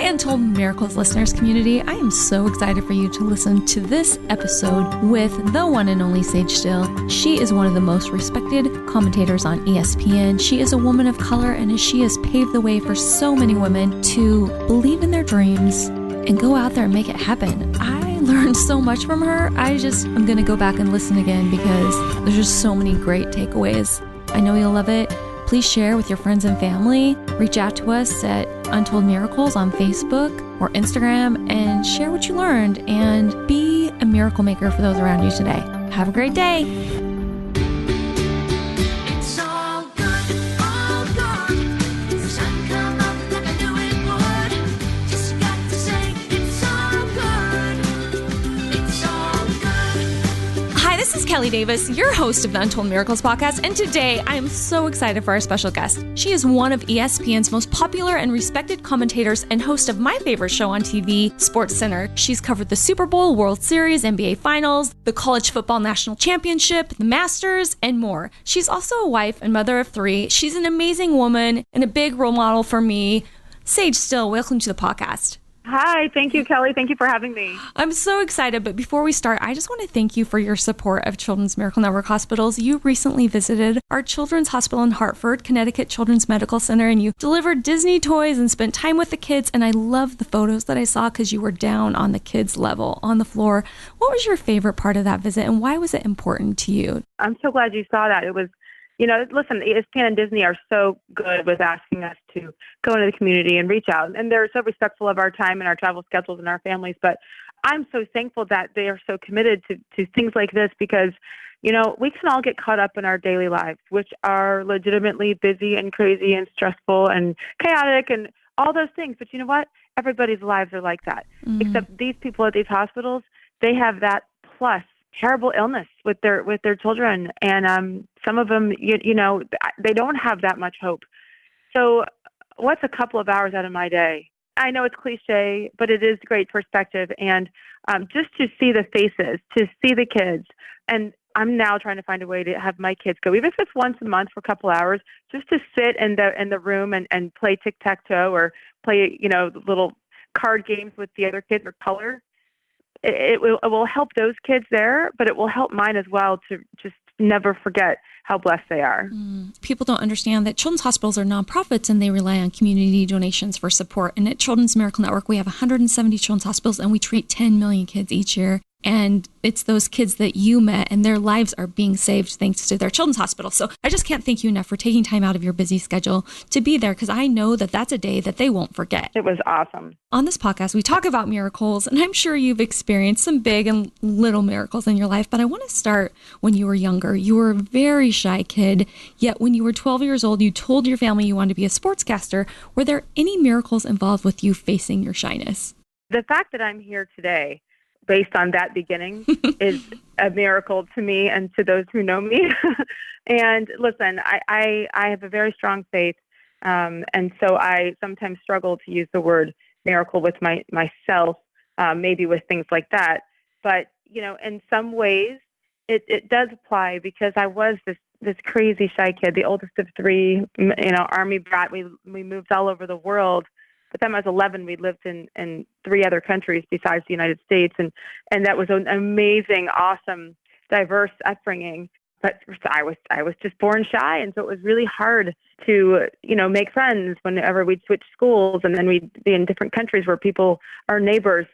Untold Miracles listeners community, I am so excited for you to listen to this episode with the one and only Sage Steele. She is one of the most respected commentators on ESPN. She is a woman of color, and she has paved the way for so many women to believe in their dreams and go out there and make it happen. I learned so much from her. I'm going to go back and listen again because there's just so many great takeaways. I know you'll love it. Please share with your friends and family. Reach out to us at Untold Miracles on Facebook or Instagram and share what you learned and be a miracle maker for those around you today. Have a great day. It's all good, all gone. The sun come up like I knew it would. Just got to say it's all good. It's all good. Hi, this is Kelly Davis, your host of the Untold Miracles podcast, and today I am so excited for our special guest. She is one of ESPN's most popular and respected commentators and host of my favorite show on TV, SportsCenter. She's covered the Super Bowl, World Series, NBA Finals, the College Football National Championship, the Masters, and more. She's also a wife and mother of 3. She's an amazing woman and a big role model for me. Sage Steele, welcome to the podcast. Hi, thank you, Kelly. Thank you for having me. I'm so excited, but before we start, I just want to thank you for your support of Children's Miracle Network hospitals. You recently visited our Children's Hospital in Hartford, Connecticut Children's Medical Center, and you delivered Disney toys and spent time with the kids, and I love the photos that I saw because you were down on the kids' level, on the floor. What was your favorite part of that visit, and why was it important to you? I'm so glad you saw that. It was, listen, ESPN and Disney are so good with asking us to go into the community and reach out. And they're so respectful of our time and our travel schedules and our families. But I'm so thankful that they are so committed to things like this because, we can all get caught up in our daily lives, which are legitimately busy and crazy and stressful and chaotic and all those things. But you know what? Everybody's lives are like that, except these people at these hospitals, they have that plus terrible illness with their children. And some of them, they don't have that much hope. So what's a couple of hours out of my day? I know it's cliche, but it is great perspective. And just to see the faces, to see the kids. And I'm now trying to find a way to have my kids go, even if it's once a month for a couple hours, just to sit in the room and play tic-tac-toe or play, little card games with the other kids or color. It will help those kids there, but it will help mine as well to just never forget how blessed they are. People don't understand that children's hospitals are nonprofits and they rely on community donations for support. And at Children's Miracle Network, we have 170 children's hospitals and we treat 10 million kids each year. And it's those kids that you met and their lives are being saved thanks to their children's hospital. So I just can't thank you enough for taking time out of your busy schedule to be there because I know that that's a day that they won't forget. It was awesome. On this podcast, we talk about miracles, and I'm sure you've experienced some big and little miracles in your life, but I want to start when you were younger. You were a very shy kid, yet when you were 12 years old, you told your family you wanted to be a sportscaster. Were there any miracles involved with you facing your shyness? The fact that I'm here today based on that beginning is a miracle to me and to those who know me. And listen, I have a very strong faith. And so I sometimes struggle to use the word miracle with myself, maybe with things like that. But, in some ways it does apply because I was this crazy shy kid, the oldest of 3, Army brat. We moved all over the world. By the time I was 11, we lived in 3 other countries besides the United States. And that was an amazing, awesome, diverse upbringing. But I was just born shy. And so it was really hard to, make friends whenever we'd switch schools. And then we'd be in different countries where our neighbors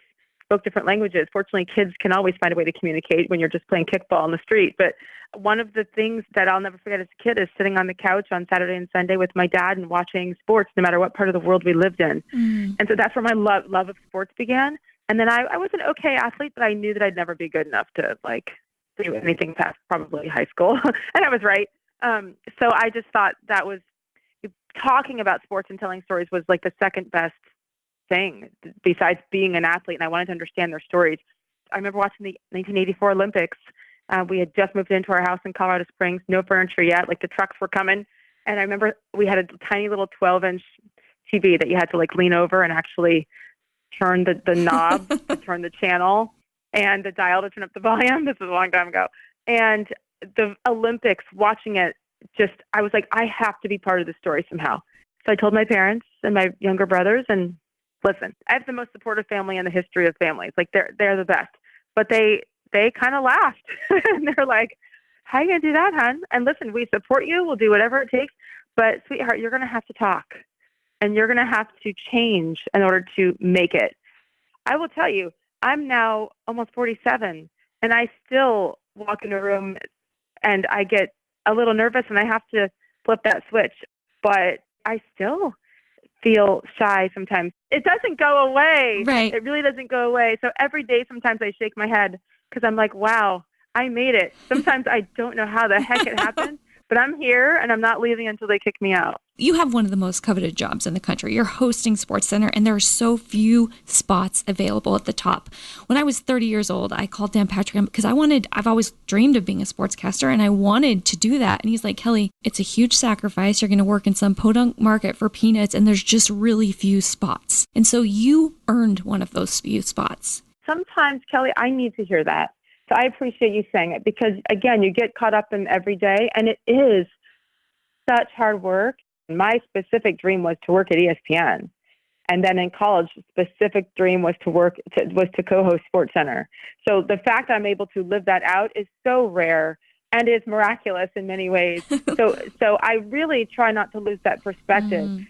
spoke different languages. Fortunately, kids can always find a way to communicate when you're just playing kickball on the street. But one of the things that I'll never forget as a kid is sitting on the couch on Saturday and Sunday with my dad and watching sports, no matter what part of the world we lived in. And so that's where my love of sports began. And then I was an okay athlete, but I knew that I'd never be good enough to do anything past probably high school. And I was right. So I just thought that was talking about sports and telling stories was like the second best thing besides being an athlete. And I wanted to understand their stories. I remember watching the 1984 Olympics. We had just moved into our house in Colorado Springs, no furniture yet, like the trucks were coming. And I remember we had a tiny little 12-inch TV that you had to lean over and actually turn the knob to turn the channel and the dial to turn up the volume. This was a long time ago. And the Olympics, watching it, I was like, I have to be part of the story somehow. So I told my parents and my younger brothers, and listen, I have the most supportive family in the history of families. Like they're the best. But they kind of laughed and they're like, how are you going to do that, hon? And listen, we support you. We'll do whatever it takes. But sweetheart, you're going to have to talk and you're going to have to change in order to make it. I will tell you, I'm now almost 47 and I still walk in a room and I get a little nervous and I have to flip that switch. But I still feel shy sometimes. It doesn't go away. Right. It really doesn't go away. So every day, sometimes I shake my head because I'm like, wow, I made it. Sometimes I don't know how the heck it happened, but I'm here and I'm not leaving until they kick me out. You have one of the most coveted jobs in the country. You're hosting SportsCenter, and there are so few spots available at the top. When I was 30 years old, I called Dan Patrick because I've always dreamed of being a sportscaster, and I wanted to do that. And he's like, Kelly, it's a huge sacrifice. You're going to work in some podunk market for peanuts, and there's just really few spots. And so you earned one of those few spots. Sometimes, Kelly, I need to hear that. So I appreciate you saying it because, again, you get caught up in every day, and it is such hard work. My specific dream was to work at ESPN. And then in college, the specific dream was to co-host SportsCenter. So the fact that I'm able to live that out is so rare and is miraculous in many ways. So I really try not to lose that perspective.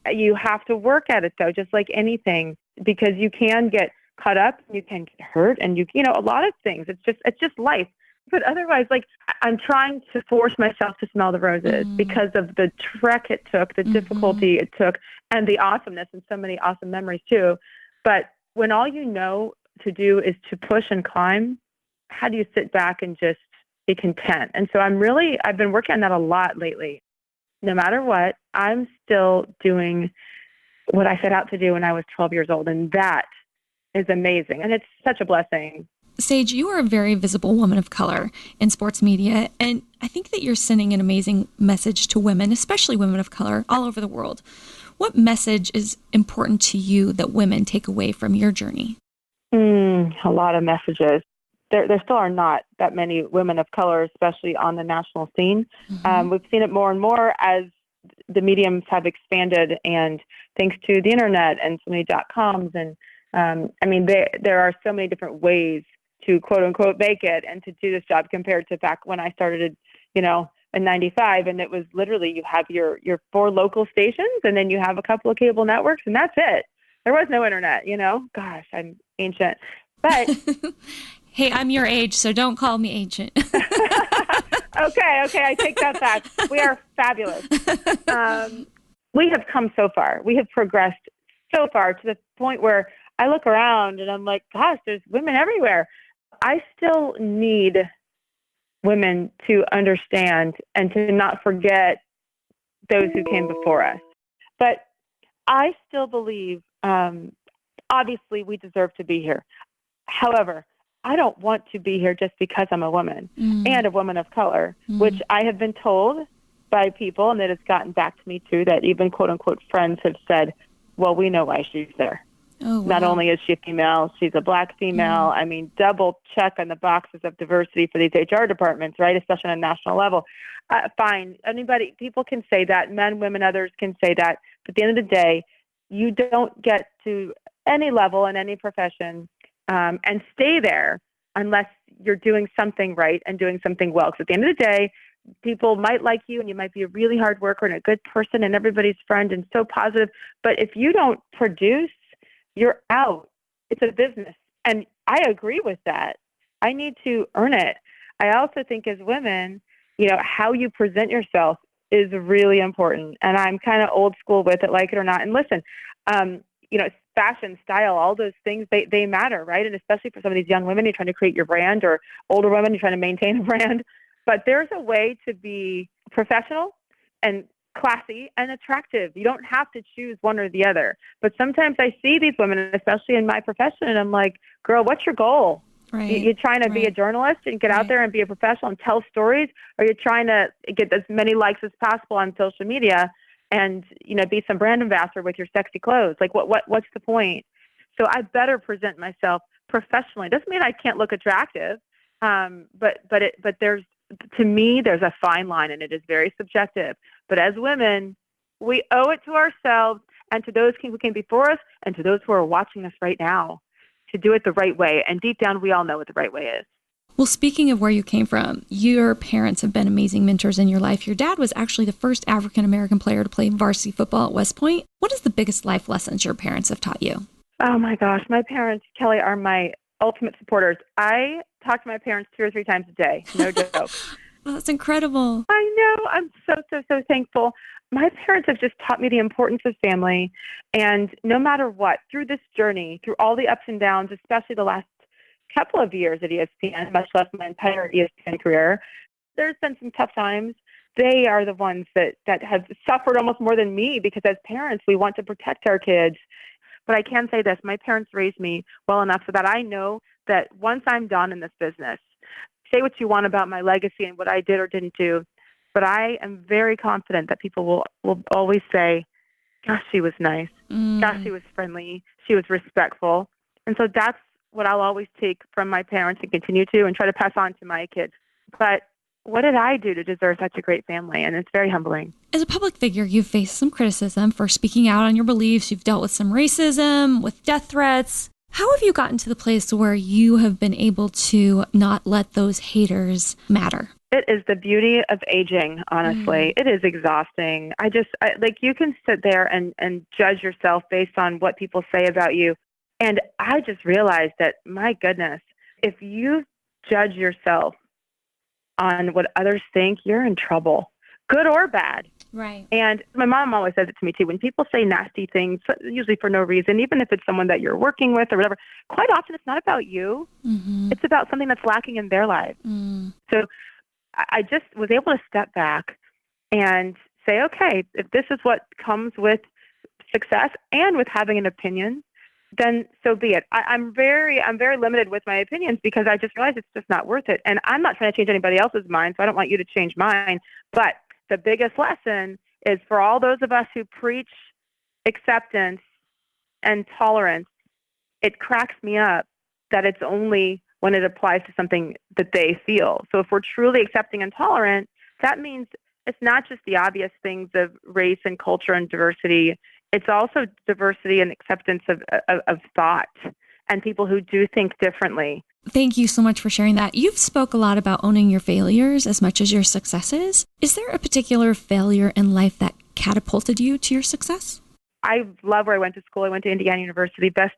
You have to work at it, though, just like anything, because you can get caught up, you can get hurt, and a lot of things. It's just life. But otherwise, like, I'm trying to force myself to smell the roses because of the trek it took, the difficulty it took, and the awesomeness, and so many awesome memories too. But when all you know to do is to push and climb, how do you sit back and just be content? And so I've been working on that a lot lately. No matter what, I'm still doing what I set out to do when I was 12 years old. And that is amazing. And it's such a blessing. Sage, you are a very visible woman of color in sports media, and I think that you're sending an amazing message to women, especially women of color, all over the world. What message is important to you that women take away from your journey? A lot of messages. There still are not that many women of color, especially on the national scene. We've seen it more and more as the mediums have expanded, and thanks to the internet and so many .coms. And there are so many different ways to quote unquote make it and to do this job compared to back when I started, in 95. And it was literally, you have your 4 local stations and then you have a couple of cable networks and that's it. There was no internet, gosh, I'm ancient, but hey, I'm your age, so don't call me ancient. Okay. I take that back. We are fabulous. We have come so far. We have progressed so far to the point where I look around and I'm like, gosh, there's women everywhere. I still need women to understand and to not forget those who came before us. But I still believe, obviously, we deserve to be here. However, I don't want to be here just because I'm a woman and a woman of color, which I have been told by people, and that has gotten back to me too, that even quote unquote friends have said, well, we know why she's there. Oh, wow. Not only is she female, she's a Black female. Double check on the boxes of diversity for these HR departments, right? Especially on a national level. Fine. People can say that. Men, women, others can say that. But at the end of the day, you don't get to any level in any profession and stay there unless you're doing something right and doing something well. Because at the end of the day, people might like you and you might be a really hard worker and a good person and everybody's friend and so positive. But if you don't produce, you're out. It's a business. And I agree with that. I need to earn it. I also think as women, how you present yourself is really important. And I'm kind of old school with it, like it or not. And listen, fashion, style, all those things, they matter, right? And especially for some of these young women, you're trying to create your brand, or older women, you're trying to maintain a brand. But there's a way to be professional and classy and attractive. You don't have to choose one or the other. But sometimes I see these women, especially in my profession, and I'm like, girl, what's your goal? Right. You're trying to be a journalist and get out there and be a professional and tell stories, or you're trying to get as many likes as possible on social media and, be some brand ambassador with your sexy clothes. Like what's the point? So I better present myself professionally. Doesn't mean I can't look attractive. But there's, to me, there's a fine line, and it is very subjective. But as women, we owe it to ourselves and to those who came before us, and to those who are watching us right now, to do it the right way. And deep down, we all know what the right way is. Well, speaking of where you came from, your parents have been amazing mentors in your life. Your dad was actually the first African-American player to play varsity football at West Point. What is the biggest life lessons your parents have taught you? Oh my gosh, my parents, Kelly, are my ultimate supporters. I talk to my parents 2 or 3 times a day. No joke. Oh, that's incredible. I know. I'm so thankful. My parents have just taught me the importance of family. And no matter what, through this journey, through all the ups and downs, especially the last couple of years at ESPN, much less my entire ESPN career, there's been some tough times. They are the ones that have suffered almost more than me, because as parents, we want to protect our kids. But I can say this, my parents raised me well enough so that I know that once I'm done in this business, say what you want about my legacy and what I did or didn't do, but I am very confident that people will always say, gosh, she was nice. Gosh, she was friendly. She was respectful. And so that's what I'll always take from my parents and continue to and try to pass on to my kids. But what did I do to deserve such a great family? And it's very humbling. As a public figure, you've faced some criticism for speaking out on your beliefs. You've dealt with some racism, with death threats. How have you gotten to the place where you have been able to not let those haters matter? It is the beauty of aging, honestly. It is exhausting. Like, you can sit there and judge yourself based on what people say about you. And I just realized that, my goodness, if you judge yourself on what others think, you're in trouble, good or bad. Right. And my mom always says it to me too. When people say nasty things, usually for no reason, even if it's someone that you're working with or whatever, quite often it's not about you. It's about something that's lacking in their life. So I just was able to step back and say, okay, if this is what comes with success and with having an opinion, then so be it. I'm very limited with my opinions, because I just realized it's just not worth it. And I'm not trying to change anybody else's mind, so I don't want you to change mine. But the biggest lesson is for all those of us who preach acceptance and tolerance, it cracks me up that it's only when it applies to something that they feel. So if we're truly accepting and tolerant, that means it's not just the obvious things of race and culture and diversity. It's also diversity and acceptance of thought and people who do think differently. Thank you so much for sharing that. You've spoke a lot about owning your failures as much as your successes. Is there a particular failure in life that catapulted you to your success? I love where I went to school. I went to Indiana University, best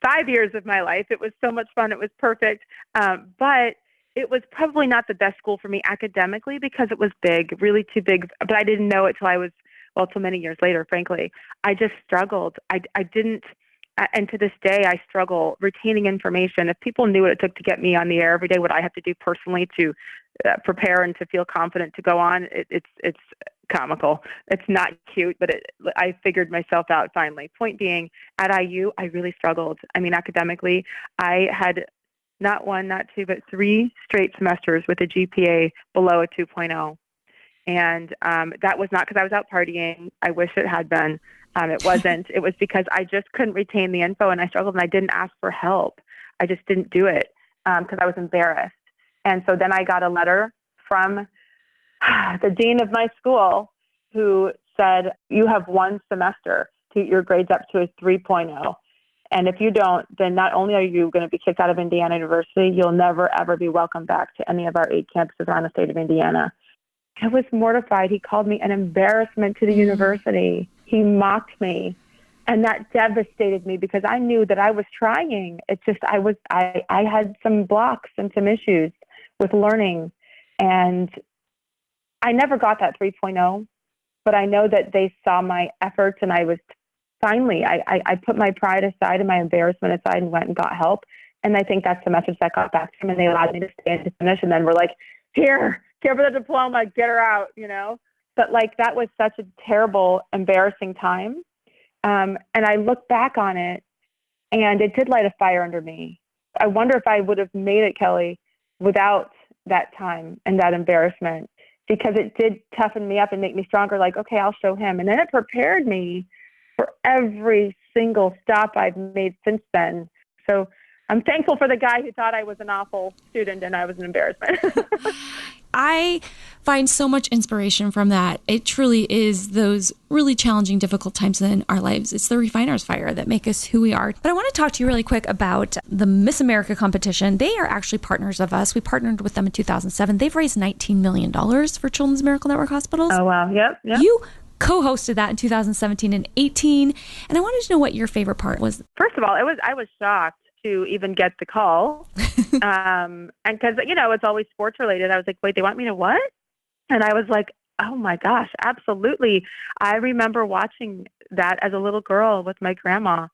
5 years of my life. It was so much fun. It was perfect. But it was probably not the best school for me academically, because it was big, really too big. But I didn't know it till many years later, frankly. I just struggled. I didn't, and to this day, I struggle retaining information. If people knew what it took to get me on the air every day, what I have to do personally to prepare and to feel confident to go on, it's comical. It's not cute, but I figured myself out finally. Point being, at IU, I really struggled. I mean, academically, I had not 1, not 2, but 3 straight semesters with a GPA below a 2.0. And that was not because I was out partying. I wish it had been. It wasn't. It was because I just couldn't retain the info, and I struggled, and I didn't ask for help. I just didn't do it because I was embarrassed. And so then I got a letter from the dean of my school, who said, you have 1 semester to get your grades up to a 3.0. And if you don't, then not only are you going to be kicked out of Indiana University, you'll never, ever be welcome back to any of our 8 campuses around the state of Indiana. I was mortified. He called me an embarrassment to the university. He mocked me. And that devastated me, because I knew that I was trying. It's just, I had some blocks and some issues with learning. And I never got that 3.0, but I know that they saw my efforts, and I was finally, I put my pride aside and my embarrassment aside and went and got help. And I think that's the message that got back to him, and they allowed me to stay and to finish. And then we're like, here for the diploma, get her out, But like, that was such a terrible, embarrassing time. And I look back on it, and it did light a fire under me. I wonder if I would have made it, Kelly, without that time and that embarrassment, because it did toughen me up and make me stronger. Like, okay, I'll show him. And then it prepared me for every single stop I've made since then. So I'm thankful for the guy who thought I was an awful student and I was an embarrassment. I find so much inspiration from that. It truly is those really challenging, difficult times in our lives. It's the refiner's fire that make us who we are. But I want to talk to you really quick about the Miss America competition. They are actually partners of us. We partnered with them in 2007. They've raised $19 million for Children's Miracle Network hospitals. Oh, wow. Yep. You co-hosted that in 2017 and 18. And I wanted to know what your favorite part was. First of all, I was shocked to even get the call. And because, it's always sports related. I was like, wait, they want me to what? And I was like, oh my gosh, absolutely. I remember watching that as a little girl with my grandma.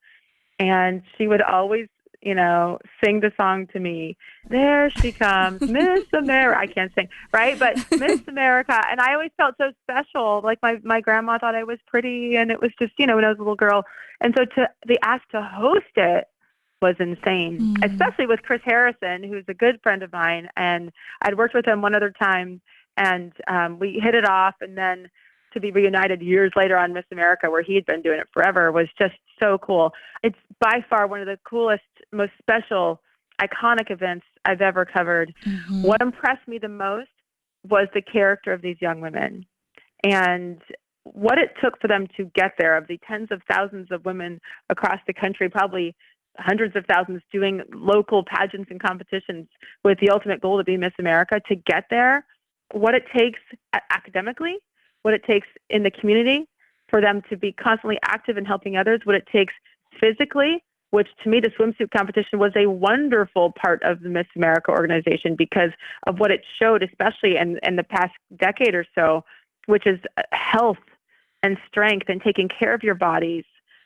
And she would always, sing the song to me. There she comes, Miss America. I can't sing, right? But Miss America. And I always felt so special. Like my grandma thought I was pretty. And it was just, when I was a little girl. And so to be asked to host it was insane, especially with Chris Harrison, who's a good friend of mine. And I'd worked with him one other time, and we hit it off. And then to be reunited years later on Miss America, where he had been doing it forever, was just so cool. It's by far one of the coolest, most special, iconic events I've ever covered. What impressed me the most was the character of these young women and what it took for them to get there. Of the tens of thousands of women across the country, probably hundreds of thousands, doing local pageants and competitions with the ultimate goal to be Miss America, to get there, what it takes academically, what it takes in the community for them to be constantly active in helping others, what it takes physically, which to me, the swimsuit competition was a wonderful part of the Miss America organization because of what it showed, especially in the past decade or so, which is health and strength and taking care of your bodies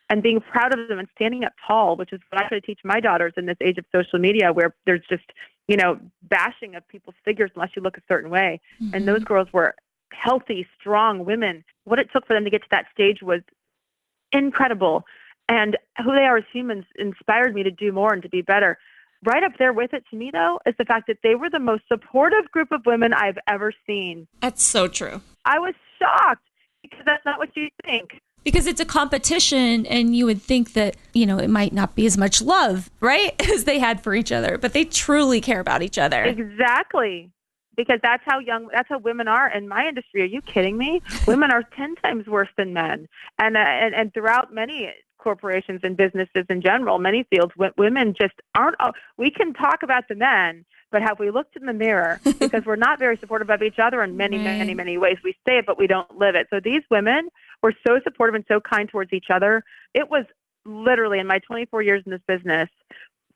and being proud of them and standing up tall, which is what I try to teach my daughters in this age of social media, where there's just, bashing of people's figures unless you look a certain way. And those girls were healthy, strong women. What it took for them to get to that stage was incredible. And who they are as humans inspired me to do more and to be better. Right up there with it, to me, though, is the fact that they were the most supportive group of women I've ever seen. That's so true. I was shocked because that's not what you think. Because it's a competition, and you would think that, it might not be as much love, right, as they had for each other, but they truly care about each other. Exactly. Because that's how women are in my industry. Are you kidding me? Women are 10 times worse than men. And throughout many corporations and businesses in general, many fields, women just aren't. We can talk about the men, but have we looked in the mirror? Because we're not very supportive of each other in many, many, many ways. We say it, but we don't live it. So these women were so supportive and so kind towards each other. It was literally, in my 24 years in this business,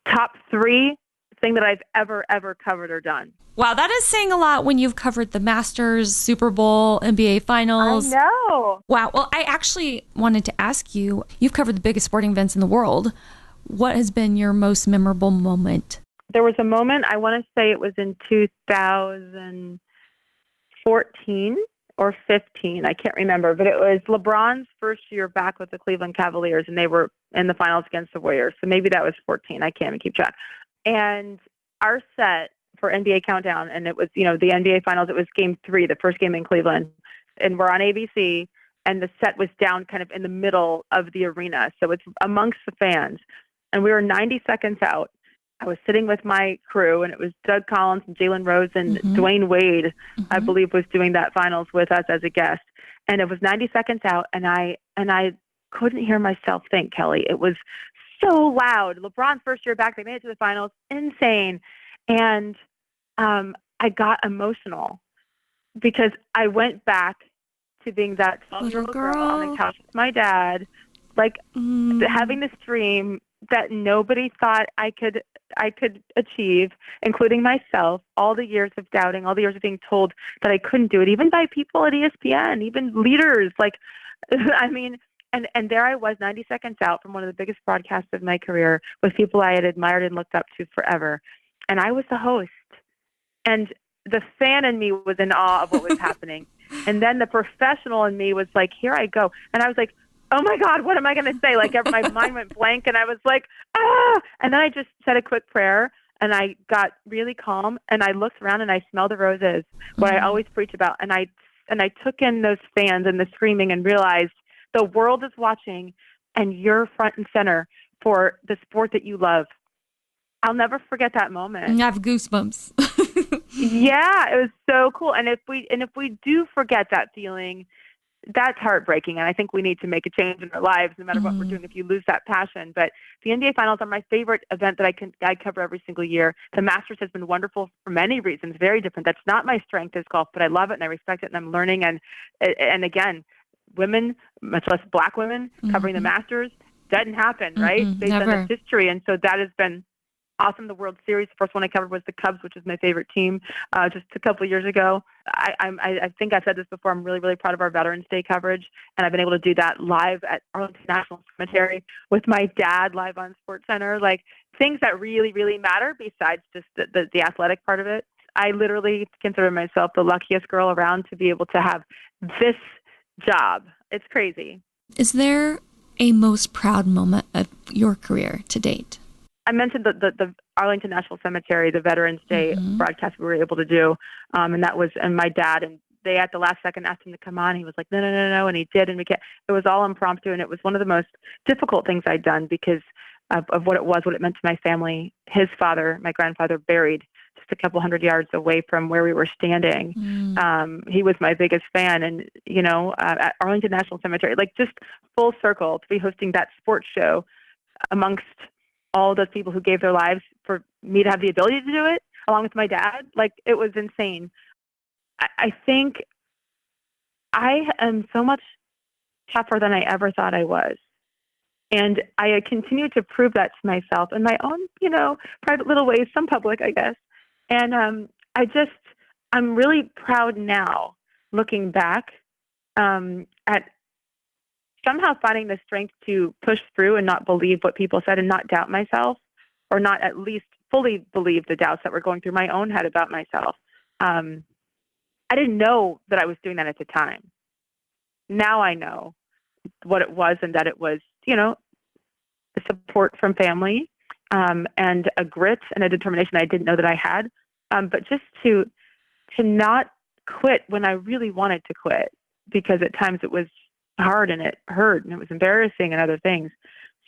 top 3 thing that I've ever covered or done. Wow, that is saying a lot when you've covered the Masters, Super Bowl, NBA Finals. I know. Wow. Well, I actually wanted to ask you, you've covered the biggest sporting events in the world. What has been your most memorable moment? There was a moment, I want to say it was in 2014 or 15. I can't remember, but it was LeBron's first year back with the Cleveland Cavaliers, and they were in the finals against the Warriors. So maybe that was 14. I can't even keep track. And our set for NBA Countdown, and it was, the NBA Finals, it was game 3, the first game in Cleveland. And we're on ABC, and the set was down kind of in the middle of the arena. So it's amongst the fans. And we were 90 seconds out. I was sitting with my crew, and it was Doug Collins and Jalen Rose and Dwayne Wade, I believe, was doing that finals with us as a guest. And it was 90 seconds out, and I couldn't hear myself think, Kelly. It was so loud. LeBron's first year back, they made it to the finals. Insane. And I got emotional because I went back to being that 12-year-old girl on the couch with my dad, having this dream that nobody thought I could achieve, including myself, all the years of doubting, all the years of being told that I couldn't do it, even by people at ESPN, even leaders. And there I was 90 seconds out from one of the biggest broadcasts of my career with people I had admired and looked up to forever. And I was the host. And the fan in me was in awe of what was happening. And then the professional in me was like, here I go. And I was like, oh my God, what am I going to say? My mind went blank, and I was like, ah. And then I just said a quick prayer, and I got really calm, and I looked around and I smelled the roses, what I always preach about. And I took in those fans and the screaming and realized the world is watching, and you're front and center for the sport that you love. I'll never forget that moment. I have goosebumps. Yeah, it was so cool. And if we do forget that feeling, that's heartbreaking. And I think we need to make a change in our lives, no matter what we're doing, if you lose that passion. But the NBA Finals are my favorite event that I cover every single year. The Masters has been wonderful for many reasons, very different. That's not my strength is golf, but I love it and I respect it and I'm learning. And again, women, much less Black women, covering the Masters doesn't happen, right? Based on never. this history. And so that has been awesome. The World Series, the first one I covered was the Cubs, which is my favorite team, just a couple of years ago. I think I've said this before. I'm really, really proud of our Veterans Day coverage, and I've been able to do that live at Arlington National Cemetery with my dad live on SportsCenter, like things that really, really matter besides just the athletic part of it. I literally consider myself the luckiest girl around to be able to have this job. It's crazy. Is there a most proud moment of your career to date? I mentioned the Arlington National Cemetery, the Veterans Day broadcast we were able to do, and my dad, and they at the last second asked him to come on. He was like, no, and he did, and it was all impromptu, and it was one of the most difficult things I'd done because of what it meant to my family. His father, my grandfather, buried just a couple hundred yards away from where we were standing. He was my biggest fan, and at Arlington National Cemetery, like just full circle to be hosting that sports show amongst all those people who gave their lives for me to have the ability to do it, along with my dad. Like, it was insane. I think I am so much tougher than I ever thought I was. And I continue to prove that to myself in my own, private little ways, some public, I guess. And I'm really proud now, looking back, at somehow finding the strength to push through and not believe what people said and not doubt myself, or not at least fully believe the doubts that were going through my own head about myself. I didn't know that I was doing that at the time. Now I know what it was, and that it was, the support from family, and a grit and a determination I didn't know that I had. But just to not quit when I really wanted to quit, because at times it was hard and it hurt and it was embarrassing and other things.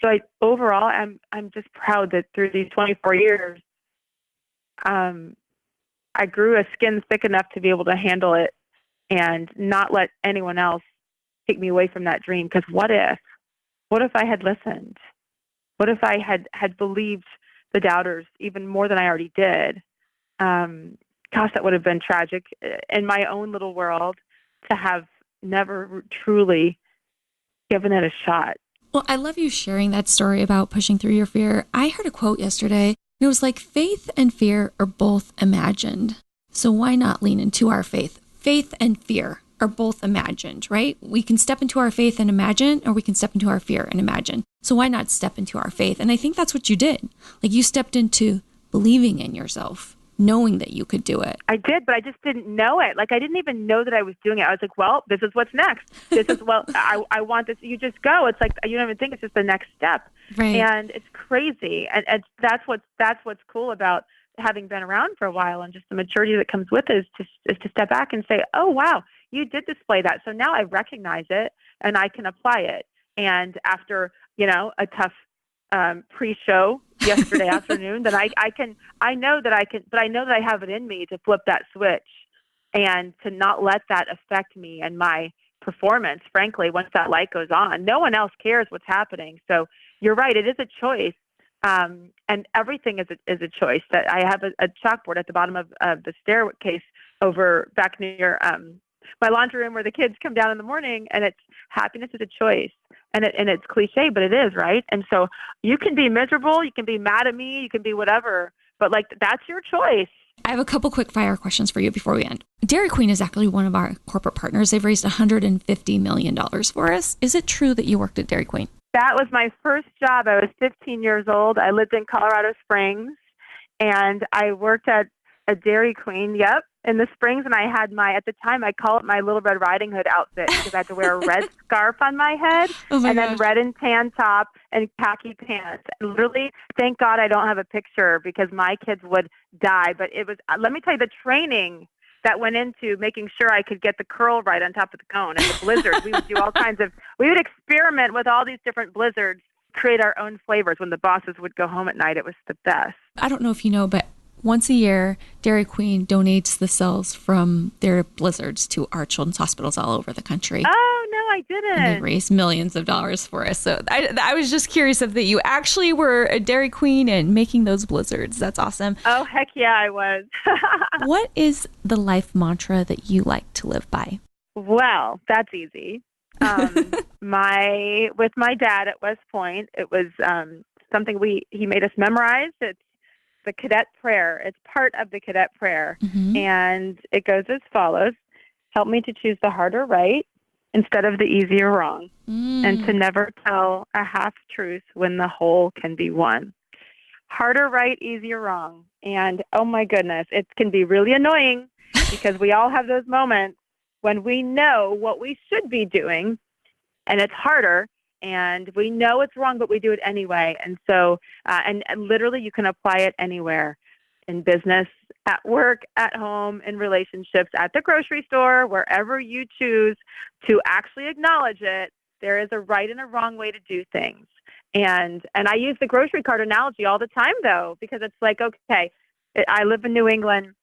So overall, I'm just proud that through these 24 years, I grew a skin thick enough to be able to handle it and not let anyone else take me away from that dream. Because what if I had listened? What if I had believed the doubters even more than I already did? Gosh, that would have been tragic in my own little world to have never truly given it a shot. Well, I love you sharing that story about pushing through your fear. I heard a quote yesterday, and it was like, faith and fear are both imagined. So why not lean into our faith? Faith and fear are both imagined, right? We can step into our faith and imagine, or we can step into our fear and imagine. So why not step into our faith? And I think that's what you did. Like, you stepped into believing in yourself, knowing that you could do it. I did, but I just didn't know it. Like, I didn't even know that I was doing it. I was like, well, this is what's next. I want this. You just go. It's like, you don't even think, it's just the next step. Right. And it's crazy. And that's what's cool about having been around for a while, and just the maturity that comes with it is to step back and say, oh, wow, you did display that. So now I recognize it and I can apply it. And after, a tough pre-show yesterday afternoon, then I know that I have it in me to flip that switch and to not let that affect me and my performance, frankly, once that light goes on. No one else cares what's happening. So you're right. It is a choice. And everything is a choice. That I have a chalkboard at the bottom of the staircase over back near my laundry room where the kids come down in the morning, and it's happiness is a choice. And it's cliche, but it is, right? And so you can be miserable, you can be mad at me, you can be whatever, but like, that's your choice. I have a couple quick fire questions for you before we end. Dairy Queen is actually one of our corporate partners. They've raised $150 million for us. Is it true that you worked at Dairy Queen? That was my first job. I was 15 years old. I lived in Colorado Springs, and I worked at a Dairy Queen, in the Springs, and I had at the time, I call it my Little Red Riding Hood outfit, because I had to wear a red scarf on my head, then red and tan top and khaki pants. And literally, thank God I don't have a picture, because my kids would die. But it was, let me tell you, the training that went into making sure I could get the curl right on top of the cone, and the blizzards. We would do all kinds of, we would experiment with all these different blizzards, create our own flavors. When the bosses would go home at night, it was the best. I don't know if you know, but once a year, Dairy Queen donates the cells from their blizzards to our children's hospitals all over the country. Oh, no, I And they didn't. raise millions of dollars for us. So I was just curious if that you actually were a Dairy Queen and making those blizzards. That's awesome. Oh, heck yeah, I was. What is the life mantra that you like to live by? Well, that's easy. With my dad at West Point, it was something he made us memorize. It's the cadet prayer. It's part of the cadet prayer. Mm-hmm. And it goes as follows. Help me to choose the harder right instead of the easier wrong, and to never tell a half truth when the whole can be one. Harder right, easier wrong. And oh my goodness, it can be really annoying because we all have those moments when we know what we should be doing and it's harder and we know it's wrong, but we do it anyway. And so, and literally you can apply it anywhere, in business, at work, at home, in relationships, at the grocery store, wherever you choose to actually acknowledge it. There is a right and a wrong way to do things. And I use the grocery cart analogy all the time, though, because it's like, okay, I live in New England.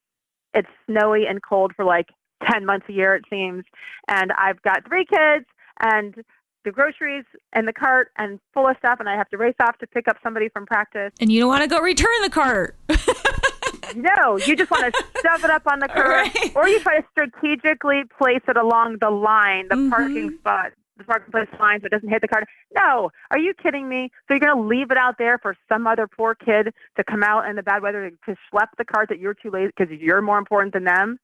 It's snowy and cold for like 10 months a year, it seems. And I've got 3 kids and the groceries and the cart and full of stuff. And I have to race off to pick up somebody from practice. And you don't want to go return the cart. No, you just want to shove it up on the cart, Right. or you try to strategically place it along the line, the parking spot, the parking place line, so it doesn't hit the cart. No, are you kidding me? So you're going to leave it out there for some other poor kid to come out in the bad weather to schlep the cart that you're too lazy because you're more important than them?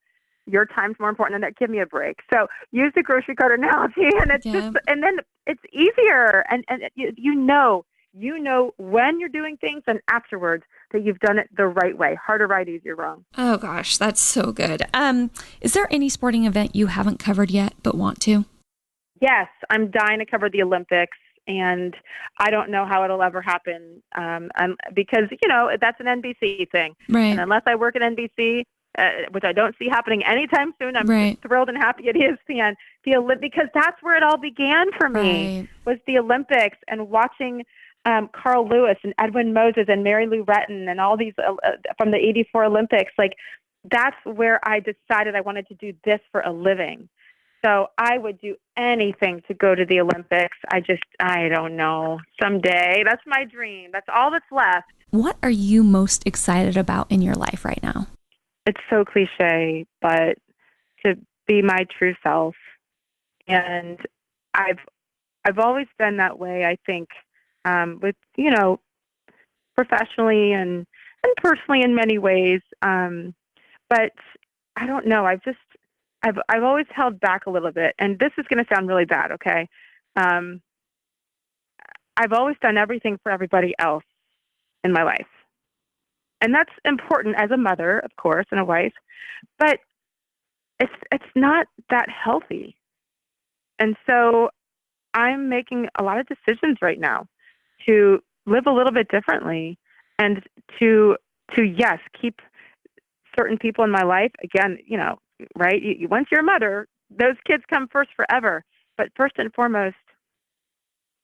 Your time's more important than that. Give me a break. So use the grocery cart analogy, and it's just, and then it's easier, and you know when you're doing things and afterwards that you've done it the right way. Harder right, easier wrong. Oh gosh, that's so good. Is there any sporting event you haven't covered yet but want to? Yes, I'm dying to cover the Olympics, and I don't know how it'll ever happen because, that's an NBC thing. Right. And unless I work at NBC, which I don't see happening anytime soon, I'm Right. thrilled and happy at ESPN, because that's where it all began for me, Right. was the Olympics and watching Carl Lewis and Edwin Moses and Mary Lou Retton and all these from the '84 Olympics. Like, that's where I decided I wanted to do this for a living. So I would do anything to go to the Olympics. I don't know. Someday. That's my dream. That's all that's left. What are you most excited about in your life right now? It's so cliche, but to be my true self. And I've always been that way, I think, with, professionally and personally in many ways. But I don't know. I've always held back a little bit, and this is going to sound really bad. Okay. I've always done everything for everybody else in my life. And that's important as a mother, of course, and a wife, but it's not that healthy. And so I'm making a lot of decisions right now to live a little bit differently and to yes, keep certain people in my life. Again, right? Once you're a mother, those kids come first forever. But first and foremost,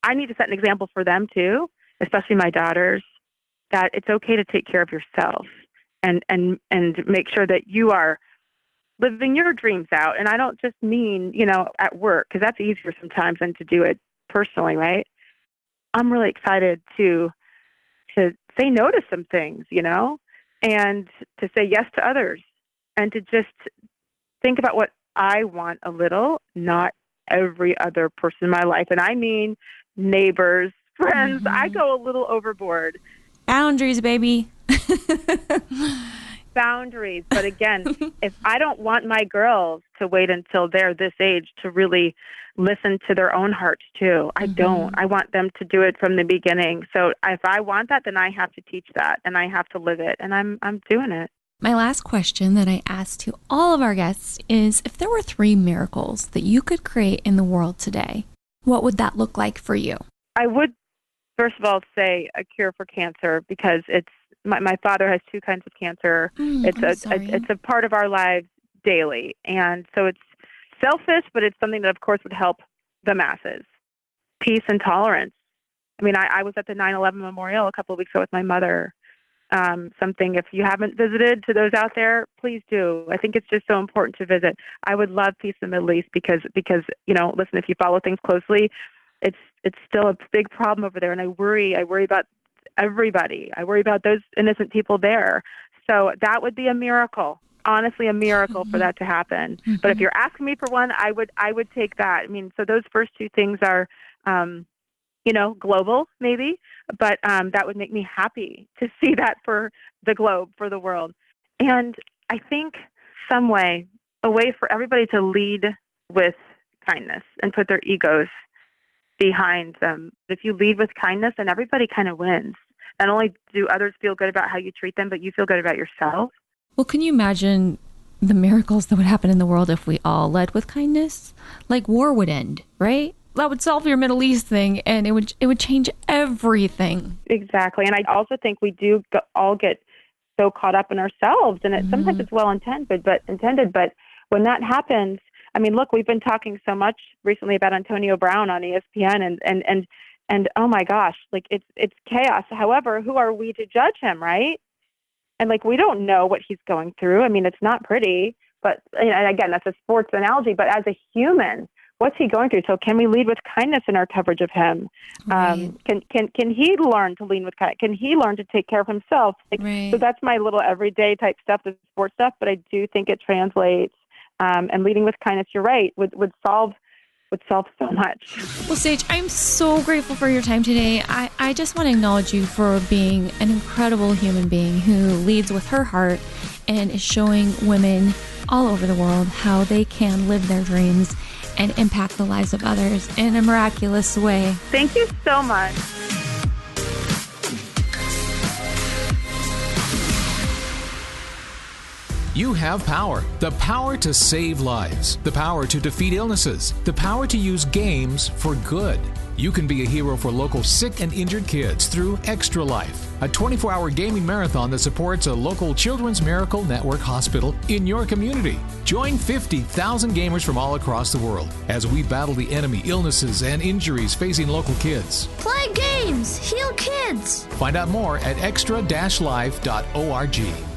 I need to set an example for them too, especially my daughters, that it's okay to take care of yourself and make sure that you are living your dreams out. And I don't just mean, at work, because that's easier sometimes than to do it personally, right? I'm really excited to say no to some things, and to say yes to others, and to just think about what I want a little, not every other person in my life. And I mean neighbors, friends. Mm-hmm. I go a little overboard. Boundaries, baby. Boundaries. But again, if I don't want my girls to wait until they're this age to really listen to their own hearts too, I don't. I want them to do it from the beginning. So if I want that, then I have to teach that and I have to live it. And I'm doing it. My last question that I ask to all of our guests is, if there were 3 miracles that you could create in the world today, what would that look like for you? I would, first of all, say a cure for cancer, because it's my father has 2 kinds of cancer. It's a part of our lives daily. And so it's selfish, but it's something that, of course, would help the masses. Peace and tolerance. I mean, I was at the 9/11 memorial a couple of weeks ago with my mother. something. If you haven't visited, to those out there, please do. I think it's just so important to visit. I would love peace in the Middle East because listen, if you follow things closely, it's still a big problem over there, and I worry about everybody. I worry about those innocent people there. So that would be a miracle. Honestly, a miracle for that to happen. Mm-hmm. But if you're asking me for one, I would take that. I mean, so those first two things are, global maybe, but that would make me happy to see that for the globe, for the world. And I think some way, a way for everybody to lead with kindness and put their egos behind them. If you lead with kindness, then everybody kind of wins. Not only do others feel good about how you treat them, but you feel good about yourself. Well, can you imagine the miracles that would happen in the world if we all led with kindness? Like war would end, right? That would solve your Middle East thing, and it would change everything. Exactly. And I also think we do all get so caught up in ourselves, and sometimes it's well intended, but when that happens, I mean, look, we've been talking so much recently about Antonio Brown on ESPN, and oh my gosh, like it's chaos. However, who are we to judge him, right? And like, we don't know what he's going through. I mean, it's not pretty, but, and again, that's a sports analogy, but as a human, what's he going through? So can we lead with kindness in our coverage of him? Right. Can he learn to lead with kindness? Can he learn to take care of himself? Right. So that's my little everyday type stuff, the sports stuff, but I do think it translates. And leading with kindness, you're right, would solve so much. Well, Sage, I'm so grateful for your time today. I just want to acknowledge you for being an incredible human being who leads with her heart and is showing women all over the world how they can live their dreams and impact the lives of others in a miraculous way. Thank you so much. You have power. The power to save lives. The power to defeat illnesses. The power to use games for good. You can be a hero for local sick and injured kids through Extra Life, a 24-hour gaming marathon that supports a local Children's Miracle Network hospital in your community. Join 50,000 gamers from all across the world as we battle the enemy, illnesses, and injuries facing local kids. Play games, heal kids. Find out more at extra-life.org.